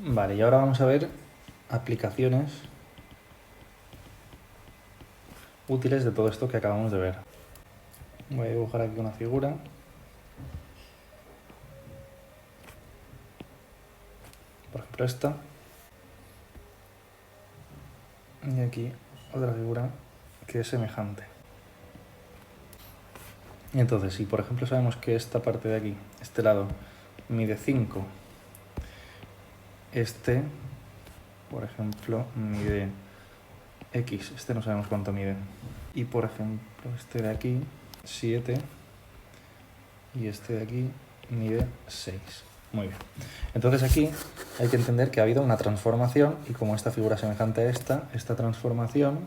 Vale, y ahora vamos a ver aplicaciones útiles de todo esto que acabamos de ver. Voy a dibujar aquí una figura. Por ejemplo esta. Y aquí otra figura que es semejante. Y entonces, si por ejemplo sabemos que esta parte de aquí, este lado, mide 5, este, por ejemplo, mide X, este no sabemos cuánto mide. Y por ejemplo, este de aquí, 7, y este de aquí mide 6. Muy bien. Entonces aquí hay que entender que ha habido una transformación y como esta figura es semejante a esta transformación,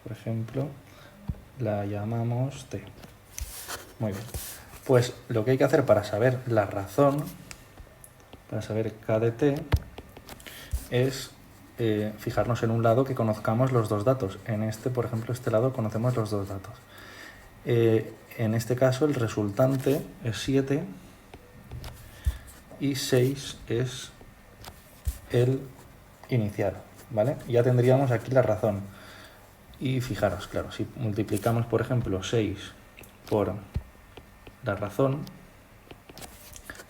por ejemplo, la llamamos T. Muy bien. Pues lo que hay que hacer para saber la razón, para saber K de T, es fijarnos en un lado que conozcamos los dos datos. En este, por ejemplo, este lado conocemos los dos datos. En este caso el resultante es 7 y 6 es el inicial, ¿vale? Ya tendríamos aquí la razón. Y fijaros, claro, si multiplicamos, por ejemplo, 6 por la razón,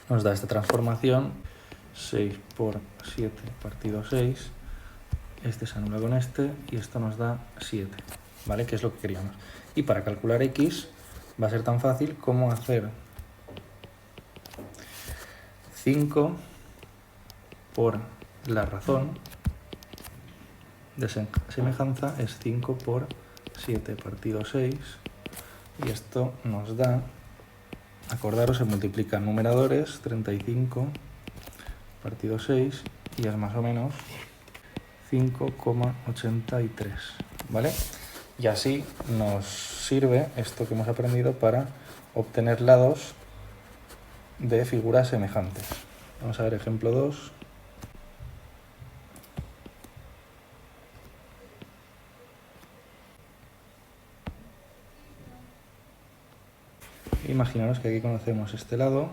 nos da esta transformación, 6 por 7 partido 6, este se anula con este y esto nos da 7, ¿vale? Que es lo que queríamos. Y para calcular x va a ser tan fácil como hacer 5 por la razón de semejanza es 5 por 7 partido 6 y esto nos da, acordaros, se multiplican numeradores, 35 partido 6 y es más o menos 5,83, ¿vale? Y así nos sirve esto que hemos aprendido para obtener lados de figuras semejantes. Vamos a ver ejemplo 2. Imaginaros que aquí conocemos este lado,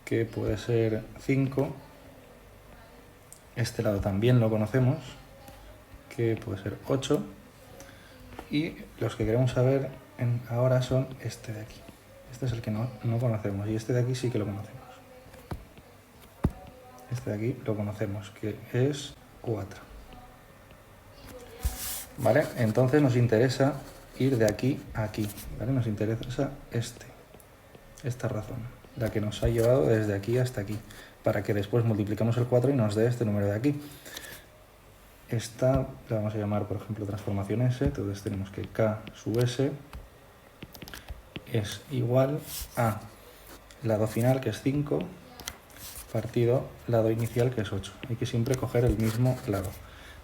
que puede ser 5. Este lado también lo conocemos, que puede ser 8. Y los que queremos saber ahora son este de aquí. Este es el que no conocemos y este de aquí sí que lo conocemos. Este de aquí lo conocemos, que es 4. ¿Vale? Entonces nos interesa ir de aquí a aquí, ¿vale? Nos interesa esta razón, la que nos ha llevado desde aquí hasta aquí, para que después multipliquemos el 4 y nos dé este número de aquí. Esta la vamos a llamar, por ejemplo, transformación S, entonces tenemos que K sub S es igual a lado final, que es 5, partido lado inicial, que es 8. Hay que siempre coger el mismo lado.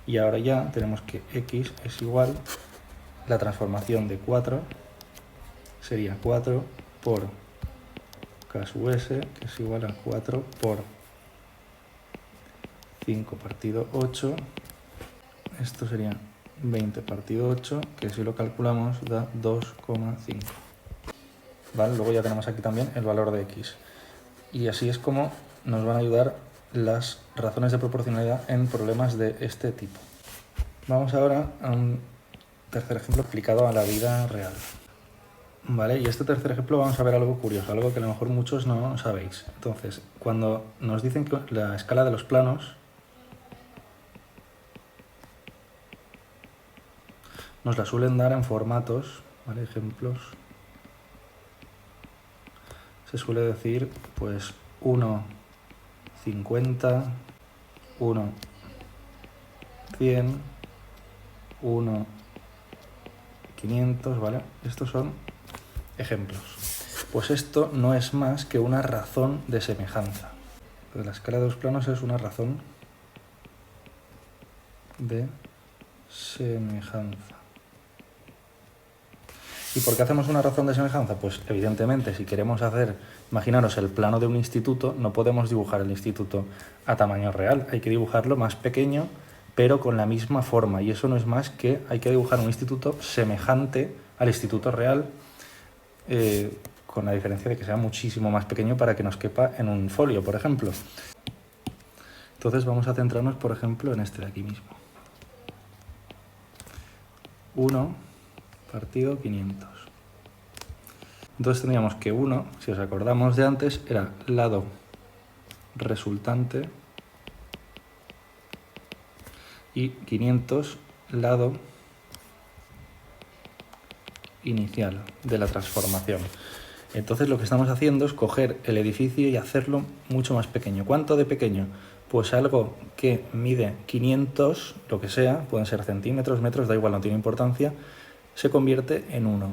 Y ahora ya tenemos que X es igual, la transformación de 4 sería 4 por K sub S, que es igual a 4 por 5 partido 8. Esto sería 20 partido 8, que si lo calculamos da 2,5. ¿Vale? Luego ya tenemos aquí también el valor de X. Y así es como nos van a ayudar las razones de proporcionalidad en problemas de este tipo. Vamos ahora a un tercer ejemplo aplicado a la vida real. Vale, y este tercer ejemplo vamos a ver algo curioso, algo que a lo mejor muchos no sabéis. Entonces, cuando nos dicen que la escala de los planos nos la suelen dar en formatos, ¿vale? Ejemplos. Se suele decir, pues, 1, 50, 1, 100, 1, 500, ¿vale? Estos son ejemplos. Pues esto no es más que una razón de semejanza. Pues la escala de los planos es una razón de semejanza. ¿Y por qué hacemos una razón de semejanza? Pues evidentemente si queremos hacer, imaginaros el plano de un instituto, no podemos dibujar el instituto a tamaño real, hay que dibujarlo más pequeño pero con la misma forma, y eso no es más que hay que dibujar un instituto semejante al instituto real, con la diferencia de que sea muchísimo más pequeño para que nos quepa en un folio, por ejemplo. Entonces vamos a centrarnos, por ejemplo, en este de aquí mismo. 1 partido 500. Entonces tendríamos que 1, si os acordamos de antes, era lado resultante y 500 lado inicial de la transformación. Entonces lo que estamos haciendo es coger el edificio y hacerlo mucho más pequeño. ¿Cuánto de pequeño? Pues algo que mide 500, lo que sea, pueden ser centímetros, metros, da igual, no tiene importancia, se convierte en 1.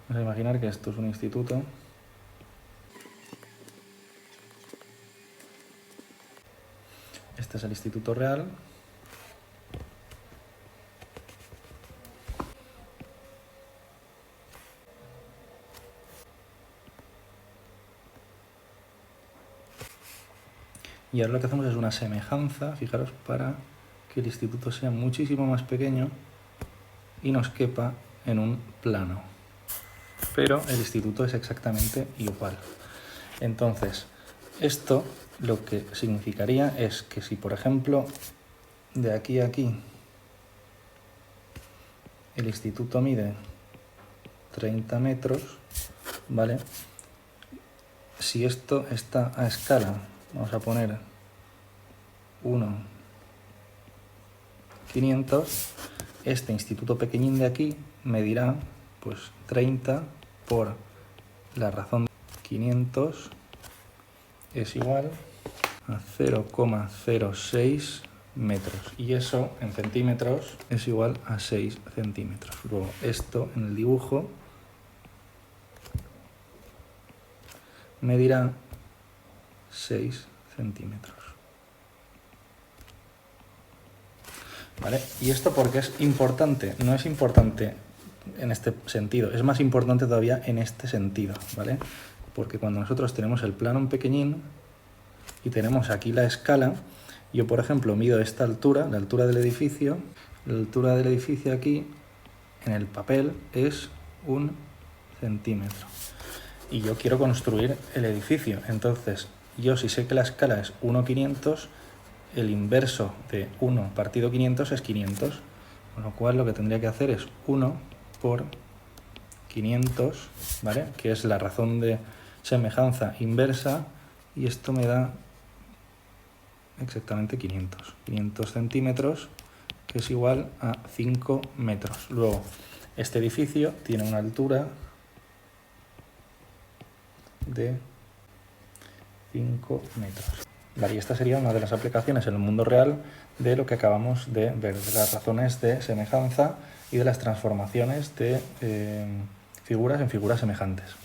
Vamos a imaginar que esto es un instituto. Este es el instituto real. Y ahora lo que hacemos es una semejanza, fijaros, para que el instituto sea muchísimo más pequeño y nos quepa en un plano. Pero el instituto es exactamente igual. Entonces, esto lo que significaría es que si, por ejemplo, de aquí a aquí el instituto mide 30 metros, ¿vale? Si esto está a escala, vamos a poner 1,500, este instituto pequeñín de aquí medirá pues 30 por la razón de 500 es igual a 0,06 metros. Y eso en centímetros es igual a 6 centímetros. Luego esto en el dibujo medirá 6 centímetros. ¿Vale? ¿Y esto por qué es importante? No es importante en este sentido, es más importante todavía en este sentido, ¿vale? Porque cuando nosotros tenemos el plano en pequeñín y tenemos aquí la escala, yo por ejemplo mido esta altura, la altura del edificio, aquí en el papel es 1 centímetro. Y yo quiero construir el edificio, entonces yo si sé que la escala es 1,500, el inverso de 1 partido 500 es 500, con lo cual lo que tendría que hacer es 1 por 500, ¿vale? Que es la razón de semejanza inversa, y esto me da exactamente 500 centímetros, que es igual a 5 metros. Luego, este edificio tiene una altura de 5 metros. Vale, y esta sería una de las aplicaciones en el mundo real de lo que acabamos de ver, de las razones de semejanza y de las transformaciones de figuras en figuras semejantes.